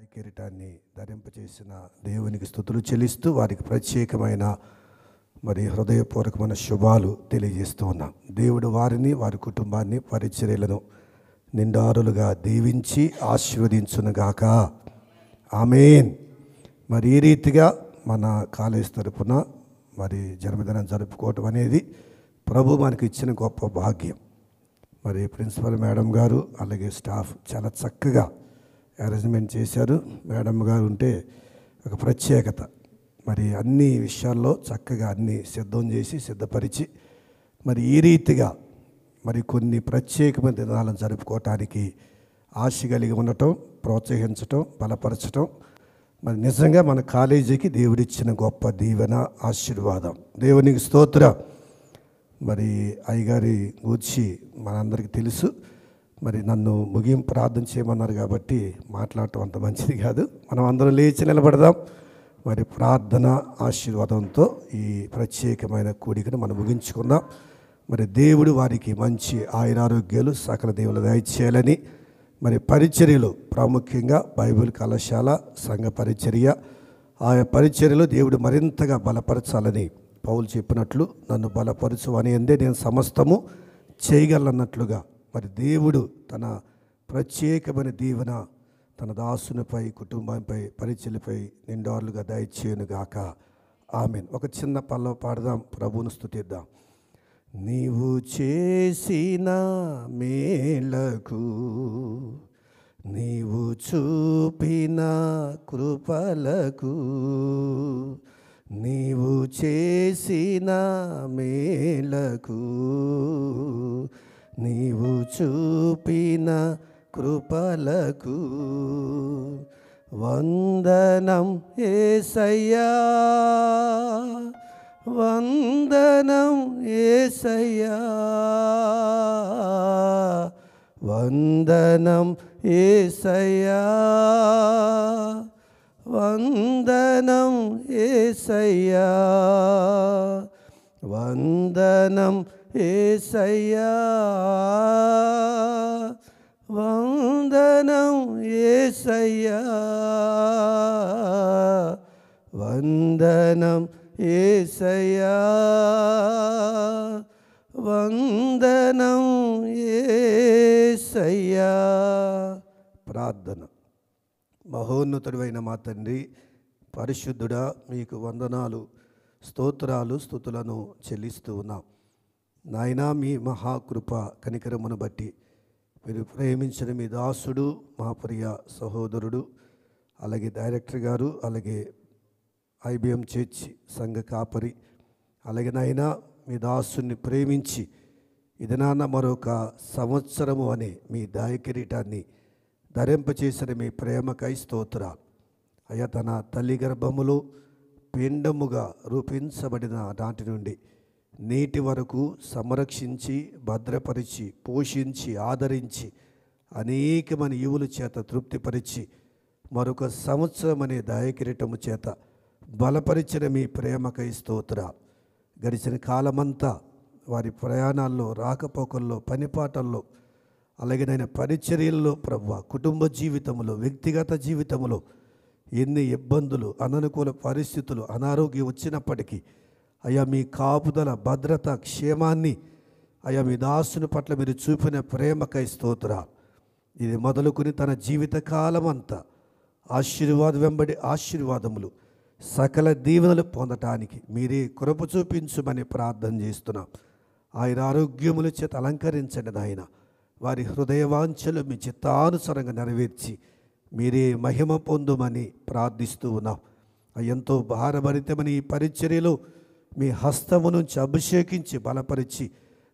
కిరీటాన్ని ధరింపచేసిన దేవునికి స్తుతులు చెల్లిస్తూ వారికి ప్రత్యేకమైన హృదయపూర్వకమైన శుభాలు తెలియజేస్తూ ఉన్నాం. దేవుడు వారిని వారి కుటుంబాన్ని పరిచర్యలను నిండారులుగా దీవించి ఆశీర్వదించునుగాక. ఆమేన్. ఈ రీతిగా మన కాలేజ్ తరపున జన్మదినం జరుపుకోవటం అనేది ప్రభు మనకి ఇచ్చిన గొప్ప భాగ్యం. ప్రిన్సిపల్ మేడం గారు అలాగే స్టాఫ్ చాలా చక్కగా అరేంజ్మెంట్ చేశారు. మేడం గారు ఉంటే ఒక ప్రత్యేకత. అన్ని విషయాల్లో చక్కగా అన్నీ సిద్ధం చేసి సిద్ధపరిచి ఈ రీతిగా కొన్ని ప్రత్యేకమైన దినాలను జరుపుకోవటానికి ఆశ కలిగి ఉండటం, ప్రోత్సహించటం, బలపరచటం నిజంగా మన కాలేజీకి దేవుడిచ్చిన గొప్ప దీవెన, ఆశీర్వాదం. దేవునికి స్తోత్రం. అయ్యగారి గూర్చి మనందరికీ తెలుసు. నన్ను ముగింపు ప్రార్థన చేయమన్నారు కాబట్టి మాట్లాడటం అంత మంచిది కాదు. మనం అందరం లేచి నిలబడదాం. ప్రార్థన ఆశీర్వాదంతో ఈ ప్రత్యేకమైన కూడికను మనం ముగించుకుందాం. దేవుడు వారికి మంచి ఆయురారోగ్యాలు సకల దేవులు దయచేయాలని, పరిచర్యలు ప్రాముఖ్యంగా బైబిల్ కళాశాల సంఘ పరిచర్య, ఆయా పరిచర్యలు దేవుడు మరింతగా బలపరచాలని పౌలు చెప్పినట్లు నన్ను బలపరచు అని అందే నేను సమస్తము చేయగలన్నట్లుగా దేవుడు తన ప్రత్యేకమైన దీవెన తన దాసునిపై, కుటుంబంపై, పరిచర్యలపై నిండారులుగా దయచేయునుగాక. ఆమేన్. ఒక చిన్న పల్లవ పాడదాం, ప్రభువును స్తుతిద్దాం. నీవు చేసిన మేలకు, నీవు చూపిన కృపలకు, నీవు చేసిన మేలకు, నీవు చూపిన కృపలకు వందనం యేసయ్యా, వందనం యేసయ్యా, వందనం యేసయ్యా, వందనం యేసయ్యా, వందనం యేసయ్యా, వందనం యేసయ్యా, వందనం యేసయ్యా, వందనం యేసయ్యా. ప్రార్థన. మహోన్నతుడైన మా తండ్రి, పరిశుద్ధుడా, మీకు వందనాలు, స్తోత్రాలు, స్తుతులను చెల్లిస్తూ ఉన్నాం. నాయనా, మీ మహాకృప కనికరమును బట్టి మీరు ప్రేమించిన మీ దాసుడు, మా ప్రియ సహోదరుడు, అలాగే డైరెక్టర్ గారు, అలాగే IBM చర్చి సంఘ కాపరి, అలాగే నాయనా మీ దాసుని ప్రేమించి ఇది నాన్న మరొక సంవత్సరము అనే మీ దయకిరీటాన్ని ధరింపచేసిన మీ ప్రేమకై స్తోత్రాలు. అయ్యా, తన తల్లి గర్భములో పిండముగా రూపించబడిన నాటి నుండి నేటి వరకు సంరక్షించి, భద్రపరిచి, పోషించి, ఆదరించి, అనేకమైన ఈవుల చేత తృప్తిపరిచి మరొక సంవత్సరం అనే దయకిరీటము చేత బలపరిచిన మీ ప్రేమకై స్తోత్రాలు. గడిచిన కాలమంతా వారి ప్రయాణాల్లో, రాకపోకల్లో, పనిపాటల్లో, అలాగే నేను పరిచర్యల్లో ప్రభువా, కుటుంబ జీవితంలో, వ్యక్తిగత జీవితంలో ఎన్ని ఇబ్బందులు, అననుకూల పరిస్థితులు, అనారోగ్యం వచ్చినప్పటికీ అయ్యా మీ కాపుదల, భద్రత, క్షేమాన్ని అయ్యా మీ దాసుని పట్ల మీరు చూపిన ప్రేమకై స్తోత్రాలు. ఇది మొదలుకొని తన జీవితకాలం అంతా ఆశీర్వాదం వెంబడి ఆశీర్వాదములు, సకల దీవెనలు పొందటానికి మీరే కృప చూపించమని ప్రార్థన చేస్తున్నాం. ఆయన ఆరోగ్యముల చేత అలంకరించండి నాయన. వారి హృదయవాంఛలు మీ చిత్తానుసారంగా నెరవేర్చి మీరే మహిమ పొందుమని ప్రార్థిస్తూ ఉన్నాం. ఎంతో భారభరితమని ఈ పరిచర్యలో మీ హస్తము నుంచి అభిషేకించి బలపరిచి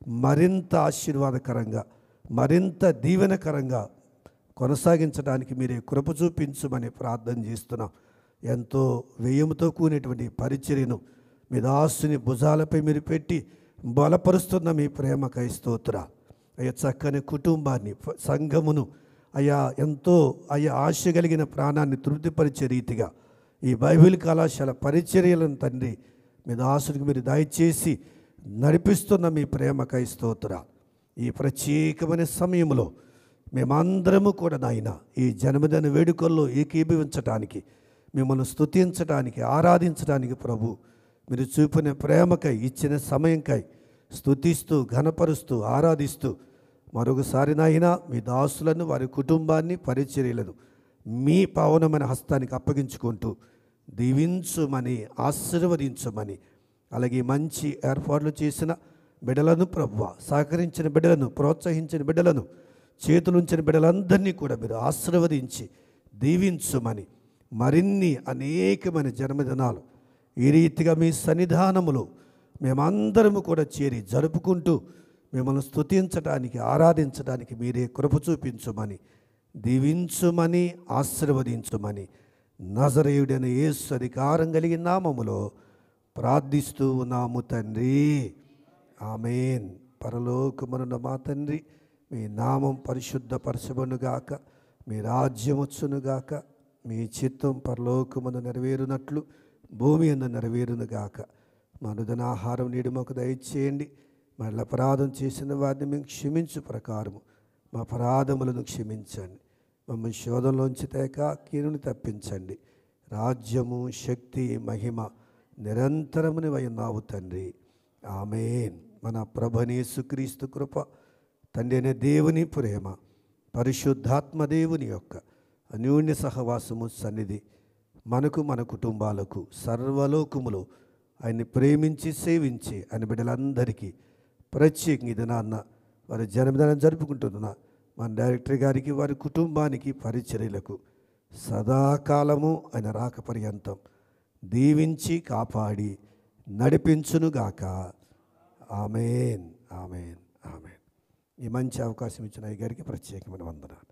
మరింత ఆశీర్వాదకరంగా, మరింత దీవెనకరంగా కొనసాగించడానికి మీరే కృప చూపించమని ప్రార్థన చేస్తున్నాం. ఎంతో వ్యయముతో కూడినటువంటి పరిచర్యను మీ దాసుని భుజాలపై మీరు పెట్టి బలపరుస్తున్న మీ ప్రేమకై స్తోత్రాలు. అయ్యా, చక్కని కుటుంబాన్ని, సంఘమును అయ్యా ఎంతో ఆశ కలిగిన ప్రాణాన్ని తృప్తిపరిచే రీతిగా ఈ బైబిల్ కళాశాల పరిచర్యలను తండ్రి మీ దాసునికి మీరు దయచేసి నడిపిస్తున్న మీ ప్రేమకై స్తోత్రాలు. ఈ ప్రత్యేకమైన సమయంలో మేమందరము కూడా నాయన ఈ జన్మదిన వేడుకల్లో ఏకీభవించటానికి, మిమ్మల్ని స్తుతించటానికి, ఆరాధించడానికి ప్రభు మీరు చూపిన ప్రేమకై, ఇచ్చిన సమయంకై స్తుతిస్తూ, ఘనపరుస్తూ, ఆరాధిస్తూ మరొకసారి నాయన మీ దాసులను, వారి కుటుంబాన్ని, పరిచర్యలను మీ పావనమైన హస్తానికి అప్పగించుకుంటూ దీవించుమని, ఆశీర్వదించమని, అలాగే మంచి ఏర్పాట్లు చేసిన బిడ్డలను ప్రభువా, సహకరించిన బిడ్డలను, ప్రోత్సహించిన బిడ్డలను, చేతులుంచిన బిడ్డలందరినీ కూడా మీరు ఆశీర్వదించి దీవించుమని, మరిన్ని అనేకమైన జన్మదినాలు ఈ రీతిగా మీ సన్నిధానములో మేమందరము కూడా చేరి జరుపుకుంటూ మిమ్మల్ని స్తుతించడానికి, ఆరాధించడానికి మీరే కృప చూపించమని, దీవించుమని, ఆశీర్వదించమని నజరేయుడైన యేసు అధికారం కలిగిన నామములో ప్రార్థిస్తూ ఉన్నాము తండ్రి. ఆమేన్. పరలోకమునున్న మా తండ్రి, మీ నామం పరిశుద్ధపరచబడునుగాక, మీ రాజ్యం వచ్చునుగాక, మీ చిత్తం పరలోకమును నెరవేరునట్లు భూమి యందు నెరవేరునుగాక. మా అనుదినాహారం నేడు మాకు దయచేయండి. మళ్ళీ అపరాధం చేసిన వారిని మేము క్షమించు ప్రకారము మా అపరాధములను క్షమించండి. మమ్మల్ని శోధనలోంచి తేక కీడుని తప్పించండి. రాజ్యము, శక్తి, మహిమ నిరంతరముని ఉన్నావు తండ్రి. ఆమేన్. మన ప్రభువైన యేసుక్రీస్తు కృప, తండ్రి అయిన దేవుని ప్రేమ, పరిశుద్ధాత్మ దేవుని యొక్క అన్యోన్య సహవాసము, సన్నిధి మనకు, మన కుటుంబాలకు, సర్వలోకములో ఆయన్ని ప్రేమించి సేవించి ఆయన బిడ్డలందరికీ, ప్రత్యేకంగా ఇది నాన్న వారి జన్మదినం జరుపుకుంటున్న మన డైరెక్టర్ గారికి, వారి కుటుంబానికి, పరిచర్యలకు సదాకాలము ఆయన రాక పర్యంతం దీవించి కాపాడి నడిపించునుగాక. ఆమేన్, ఆమేన్, ఆమేన్. ఈ మంచి అవకాశం ఇచ్చిన ఈ గారికి ప్రత్యేకమైన వందనాలు.